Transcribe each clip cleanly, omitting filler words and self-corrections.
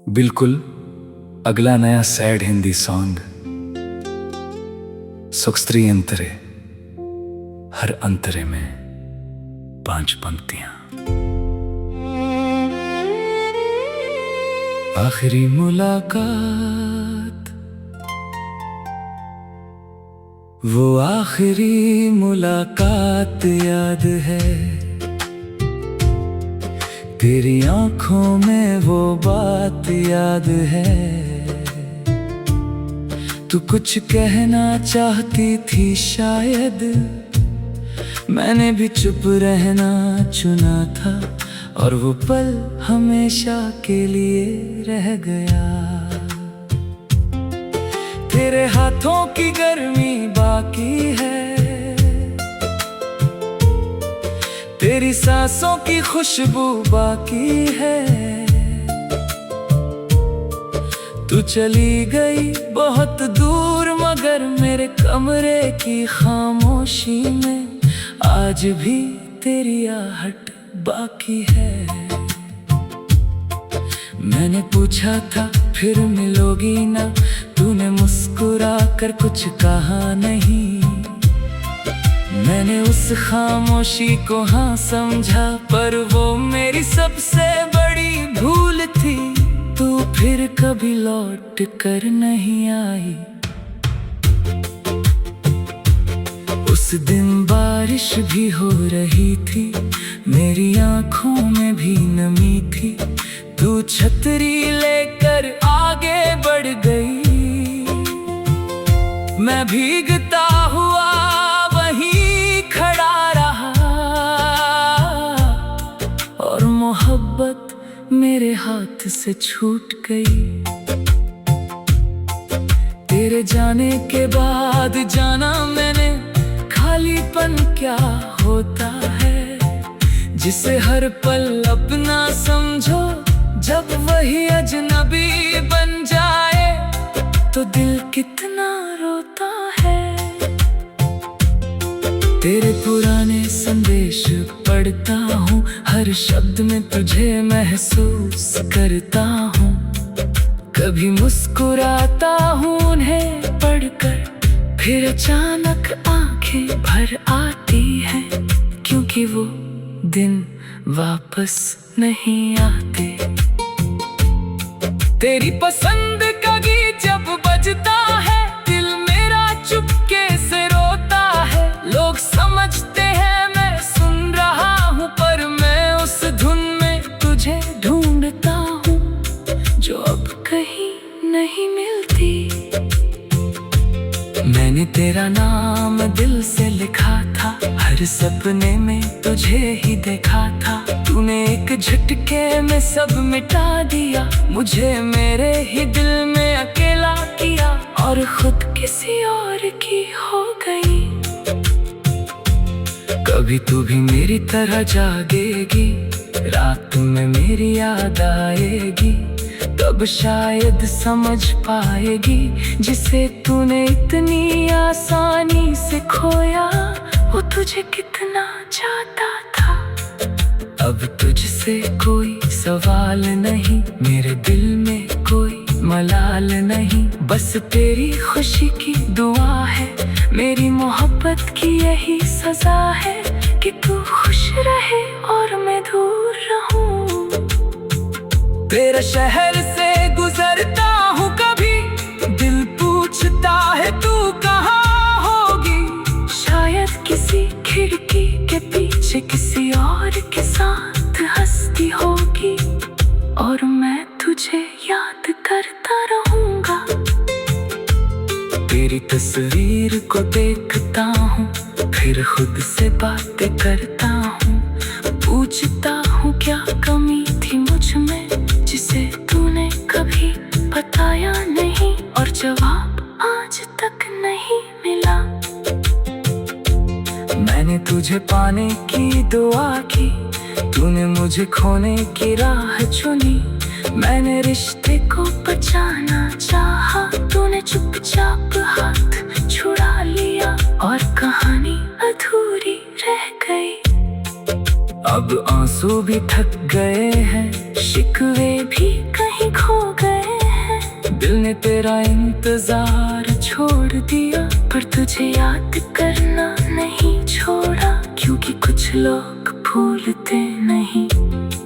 बिल्कुल अगला नया सैड हिंदी सॉन्ग। सुखस्त्री अंतरे, हर अंतरे में 5 पंक्तियां। आखिरी मुलाकात, वो आखिरी मुलाकात याद है। तेरी आंखों में वो बात याद है। तू कुछ कहना चाहती थी शायद, मैंने भी चुप रहना चुना था, और वो पल हमेशा के लिए रह गया। तेरे हाथों की गर्मी बाकी है, तेरी सांसों की खुशबू बाकी है। तू चली गई बहुत दूर, मगर मेरे कमरे की खामोशी में आज भी तेरी आहट बाकी है। मैंने पूछा था फिर मिलोगी ना, तूने मुस्कुरा कर कुछ कहा नहीं। मैंने उस खामोशी को हाँ समझा, पर वो मेरी सबसे बड़ी भूल थी। तू फिर कभी लौट कर नहीं आई। उस दिन बारिश भी हो रही थी, मेरी आंखों में भी नमी थी। तू छतरी लेकर आगे बढ़ गई, मैं भीगता हुआ वहीं खड़ा रहा, और मोहब्बत मेरे हाथ से छूट गई। तेरे जाने के बाद जाना मैंने, खालीपन क्या होता है, जिसे हर पल अपना समझो। जब वही अजनबी बन जाए तो दिल कितना रोता है। तेरे पुराने संदेश पढ़ता हूँ, हर शब्द में तुझे महसूस करता हूँ। कभी मुस्कुराता हूँ उन्हें पढ़कर, फिर अचानक आंखें भर आती हैं, क्योंकि वो दिन वापस नहीं आते। तेरी पसंद का गीत जब बजता है, दिल मेरा चुपके से रोता है। लोग समझते हैं मैं सुन रहा हूँ, पर मैं उस धुन में तुझे ढूंढता हूँ, जो अब कहीं नहीं मिलती। मैंने तेरा नाम दिल से लिखा था, हर सपने में तुझे ही देखा था। तूने एक झटके में सब मिटा दिया, मुझे मेरे ही दिल में अकेला किया, और खुद किसी और की हो गई। कभी तू भी मेरी तरह जागेगी, रात में मेरी याद आएगी, तब शायद समझ पाएगी, जिसे तूने इतनी आसानी से खोया, वो तुझे कितना चाहता था। अब तुझसे कोई सवाल नहीं, मेरे दिल में कोई मलाल नहीं। बस तेरी खुशी की दुआ है, मेरी मोहब्बत की यही सजा है, कि तू खुश रहे और मैं दूर रहूं। तेरे शहर से गुजरता हूँ कभी, दिल पूछता है तू कहाँ होगी। शायद किसी खिड़की के पीछे किसी और के साथ हंसती होगी, और मैं तुझे याद करता रहूंगा। तेरी तस्वीर को देखता हूँ, फिर खुद से बातें करता हूँ। पूछता हूँ क्या कमी थी मुझ में, जिसे तूने कभी बताया नहीं, और जवाब आज तक नहीं मिला। मैंने तुझे पाने की दुआ की, तूने मुझे खोने की राह चुनी। मैंने रिश्ते को बचाना चाहा, तूने चुपचाप हाथ छुड़ा लिया, और कहानी अधूरी रह गई। अब आंसू भी थक गए हैं, शिकवे भी कहीं खो दिल ने तेरा इंतजार छोड़ दिया, पर तुझे याद करना नहीं छोड़ा, क्योंकि कुछ लोग भूलते नहीं।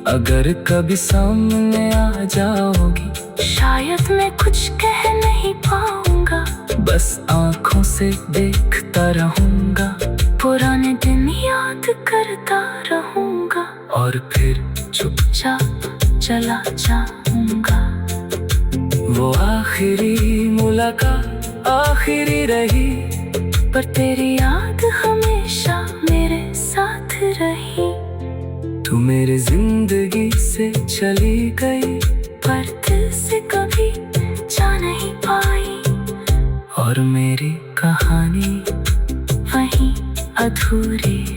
अगर कभी सामने आ जाओगी शायद मैं कुछ कह नहीं पाऊंगा, बस आंखों से देखता रहूंगा, पुराने दिन याद करता रहूंगा, और फिर चुपचाप चला जाऊंगा। वो आखिरी मुलाकात आखिरी रही, पर तेरी याद हमेशा मेरे साथ रही। तू मेरी जिंदगी से चली गई, पर दिल से कभी जा नहीं पाई, और मेरी कहानी वहीं अधूरी